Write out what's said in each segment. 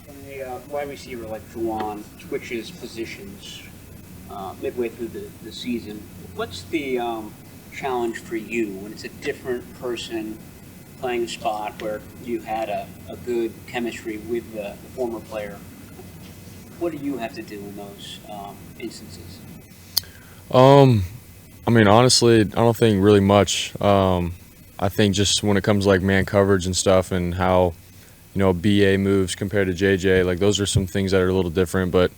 When a wide receiver like Juwan switches positions midway through the season, what's the challenge for you when it's a different person playing a spot where you had a good chemistry with the former player? What do you have to do in those instances? I mean, honestly, I don't think really much. I think just when it comes to like man coverage and stuff and how, BA moves compared to JJ, like those are some things that are a little different. But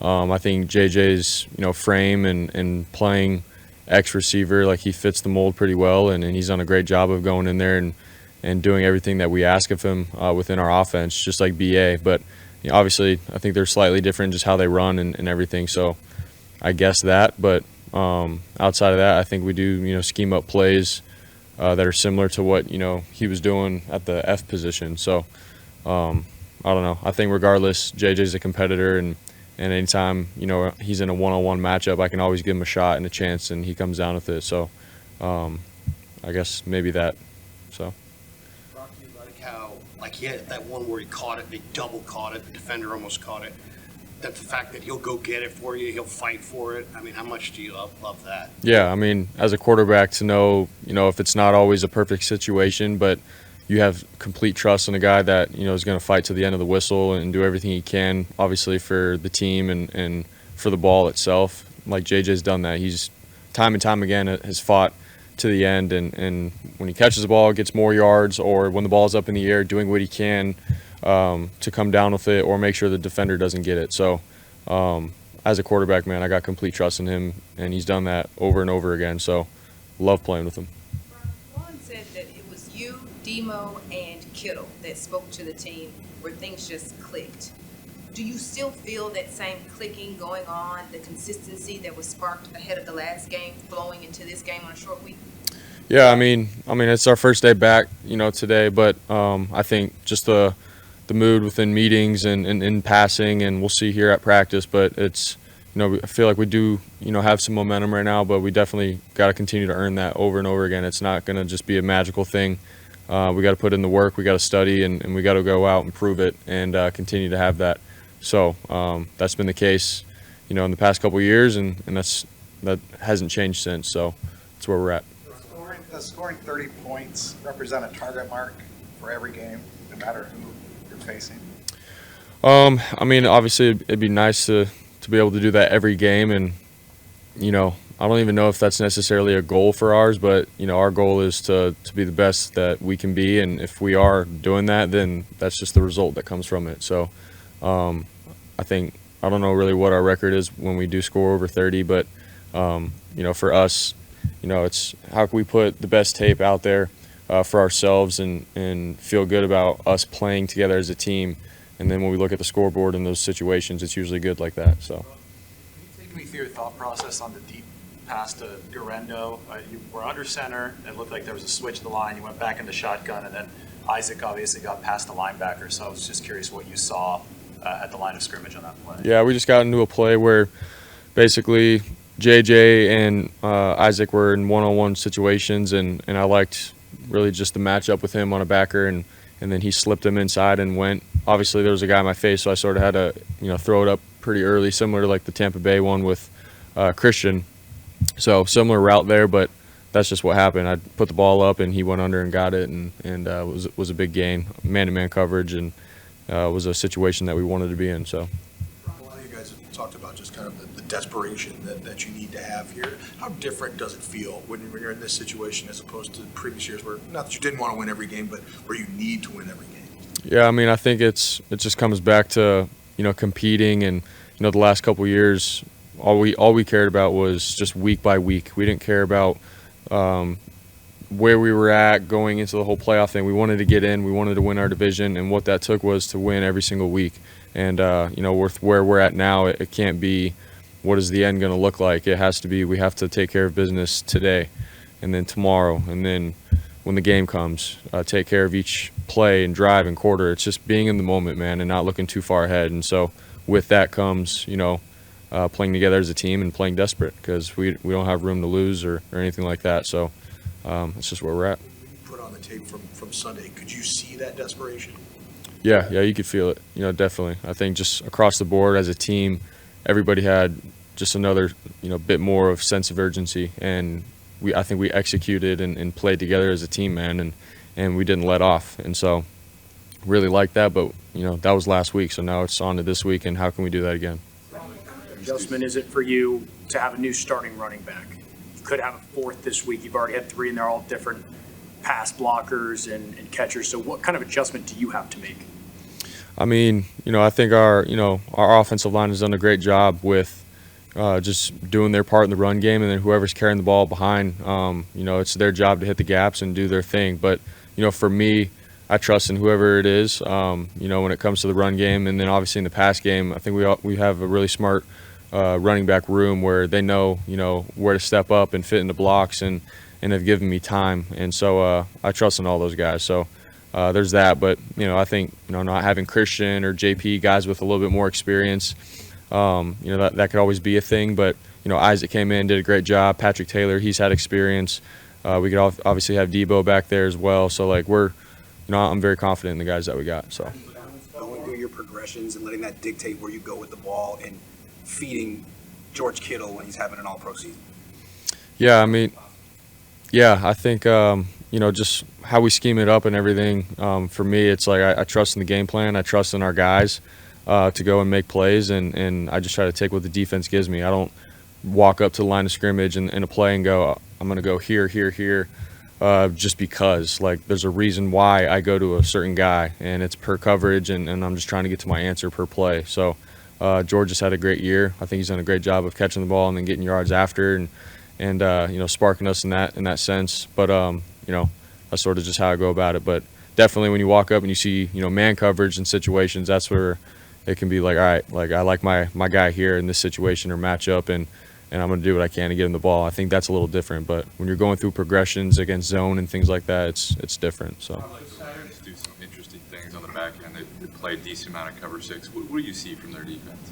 I think JJ's, frame and playing X receiver, like he fits the mold pretty well. And he's done a great job of going in there and doing everything that we ask of him within our offense, just like BA. But obviously, I think they're slightly different just how they run and everything. So I guess that. But outside of that, I think we do, scheme up plays that are similar to what, he was doing at the F position. So I don't know. I think regardless, JJ's a competitor, and anytime, he's in a one-on-one matchup, I can always give him a shot and a chance, and he comes down with it. So I guess maybe that. So. Brock, do you like how, like he had that one where he caught it, they double caught it, the defender almost caught it. That the fact that he'll go get it for you, he'll fight for it. I mean, how much do you love that? Yeah, I mean, as a quarterback to know, if it's not always a perfect situation, but you have complete trust in a guy that, is going to fight to the end of the whistle and do everything he can, obviously, for the team and for the ball itself. Like JJ's done that. He's time and time again has fought to the end, and when he catches the ball, gets more yards, or when the ball's up in the air, doing what he can to come down with it or make sure the defender doesn't get it. So as a quarterback, man, I got complete trust in him, and he's done that over and over again. So love playing with him. Ron said that it was you, Demo, and Kittle that spoke to the team where things just clicked. Do you still feel that same clicking going on, the consistency that was sparked ahead of the last game flowing into this game on a short week? Yeah, I mean, it's our first day back, today, but I think just the mood within meetings and in passing, and we'll see here at practice, but it's, I feel like we do, have some momentum right now, but we definitely got to continue to earn that over and over again. It's not going to just be a magical thing. We got to put in the work, we got to study, and we got to go out and prove it and continue to have that. So that's been the case, in the past couple of years, and that hasn't changed since. So that's where we're at. Scoring 30 points represent a target mark for every game, no matter who you're facing? I mean, obviously, it'd be nice to be able to do that every game, and I don't even know if that's necessarily a goal for ours, but our goal is to be the best that we can be, and if we are doing that, then that's just the result that comes from it. So I don't know really what our record is when we do score over 30, but for us, it's how can we put the best tape out there for ourselves and feel good about us playing together as a team. And then when we look at the scoreboard in those situations, it's usually good like that. So. Can you take me through your thought process on the deep pass to Garendo? You were under center. It looked like there was a switch to the line. You went back into shotgun, and then Isaac obviously got past the linebacker. So I was just curious what you saw at the line of scrimmage on that play. Yeah, we just got into a play where basically JJ and Isaac were in one-on-one situations, and I liked really just the matchup with him on a backer, and then he slipped him inside and went. Obviously, there was a guy in my face, so I sort of had to throw it up pretty early, similar to like the Tampa Bay one with Christian. So similar route there, but that's just what happened. I put the ball up, and he went under and got it, and was a big gain, man-to-man coverage, and was a situation that we wanted to be in. So. A lot of you guys have talked about just kind of the desperation that you need to have here. How different does it feel when you're in this situation as opposed to previous years where, not that you didn't want to win every game, but where you need to win every game? Yeah, I mean, I think it just comes back to, competing, and, the last couple of years, all we cared about was just week by week. We didn't care about where we were at going into the whole playoff thing. We wanted to get in, we wanted to win our division, and what that took was to win every single week. And, with where we're at now, it can't be what is the end going to look like. It has to be we have to take care of business today and then tomorrow, and then when the game comes, take care of each play and drive and quarter. It's just being in the moment, man, and not looking too far ahead. And so with that comes, playing together as a team and playing desperate, because we don't have room to lose or anything like that. So that's just where we're at. Put on the tape from Sunday, could you see that desperation? Yeah, you could feel it. Definitely. I think just across the board as a team, everybody had just another bit more of sense of urgency, and I think we executed and played together as a team, man, and we didn't let off, and so really like that. But that was last week, so now it's on to this week, and how can we do that again? Adjustment is it for you to have a new starting running back? You could have a fourth this week. You've already had three, and they're all different pass blockers and catchers. So what kind of adjustment do you have to make? I mean, I think our offensive line has done a great job with just doing their part in the run game, and then whoever's carrying the ball behind, it's their job to hit the gaps and do their thing. But, for me, I trust in whoever it is, when it comes to the run game. And then obviously in the pass game, I think we have a really smart running back room where they know, where to step up and fit into blocks and have given me time. And so I trust in all those guys. So there's that. But, I think, not having Christian or JP, guys with a little bit more experience, that could always be a thing. But, Isaac came in, did a great job. Patrick Taylor, he's had experience. We could obviously have Debo back there as well. So, I'm very confident in the guys that we got. So going through your progressions and letting that dictate where you go with the ball and feeding George Kittle when he's having an all-pro season. Yeah, I mean, I think just how we scheme it up and everything. For me, it's like I trust in the game plan. I trust in our guys to go and make plays, and I just try to take what the defense gives me. I don't walk up to the line of scrimmage in a play and go, I'm going to go here, just because. There's a reason why I go to a certain guy, and it's per coverage, and I'm just trying to get to my answer per play. So George has had a great year. I think he's done a great job of catching the ball and then getting yards after, and sparking us in that sense. But that's sort of just how I go about it. But definitely when you walk up and you see man coverage in situations, that's where it can be all right, I like my guy here in this situation or matchup, and I'm going to do what I can to get him the ball. I think that's a little different. But when you're going through progressions against zone and things like that, it's different. So. Do some interesting things on the back end. They play a decent amount of cover six. What do you see from their defense?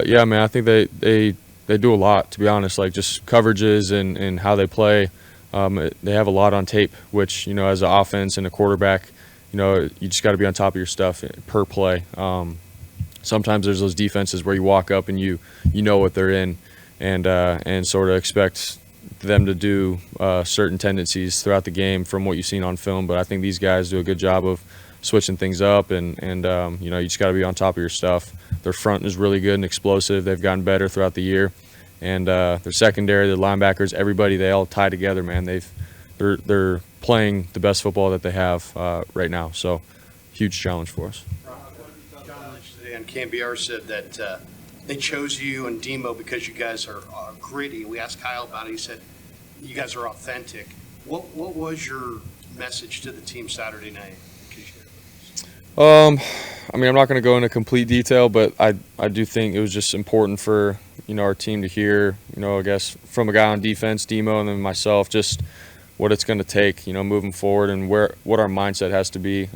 Yeah, man, I think they do a lot, to be honest. Just coverages and how they play. They have a lot on tape, which as an offense and a quarterback, you just got to be on top of your stuff per play. Sometimes there's those defenses where you walk up and you know what they're in, and sort of expect them to do certain tendencies throughout the game from what you've seen on film. But I think these guys do a good job of switching things up, and you just got to be on top of your stuff. Their front is really good and explosive. They've gotten better throughout the year, and their secondary, their linebackers, everybody, they all tie together, man. They're playing the best football that they have right now. So huge challenge for us. And Cambiar said that they chose you and Demo because you guys are gritty. We asked Kyle about it. He said you guys are authentic. What was your message to the team Saturday night? I mean, I'm not going to go into complete detail, but I do think it was just important for our team to hear, I guess from a guy on defense, Demo, and then myself, just what it's going to take, moving forward, and what our mindset has to be,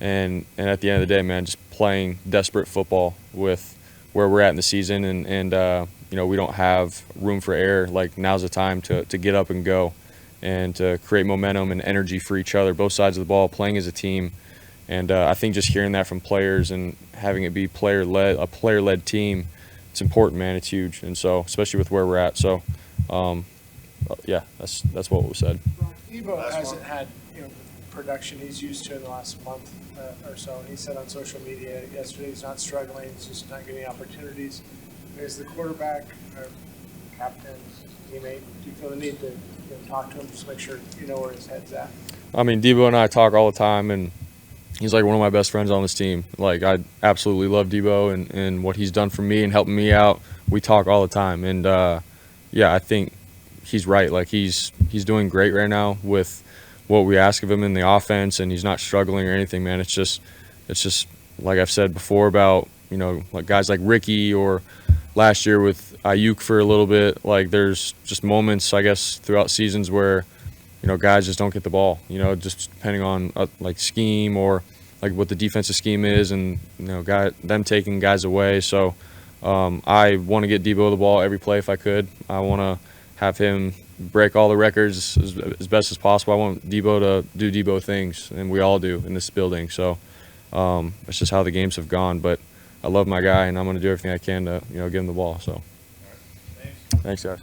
and at the end of the day, man, just playing desperate football with where we're at in the season, and we don't have room for error. Now's the time to get up and go, and to create momentum and energy for each other, both sides of the ball, playing as a team. And I think just hearing that from players and having it be a player-led team, it's important, man. It's huge, and so especially with where we're at. So, that's what was said. Debo hasn't had production he's used to in the last month or so. And he said on social media yesterday he's not struggling, he's just not getting opportunities. As the quarterback, or captain, teammate, do you feel the need to talk to him, just make sure you know where his head's at? I mean, Debo and I talk all the time, and he's one of my best friends on this team. I absolutely love Debo and what he's done for me and helping me out. We talk all the time, and I think he's right. He's doing great right now with what we ask of him in the offense, and he's not struggling or anything, man. It's just like I've said before about guys like Ricky, or last year with Ayuk for a little bit. There's just moments, I guess, throughout seasons where guys just don't get the ball, just depending on scheme or what the defensive scheme is, and them taking guys away. So I want to get Debo the ball every play if I could. I want to have him break all the records as best as possible. I want Debo to do Debo things, and we all do in this building. So that's just how the games have gone. But I love my guy, and I'm going to do everything I can to give him the ball. So thanks guys.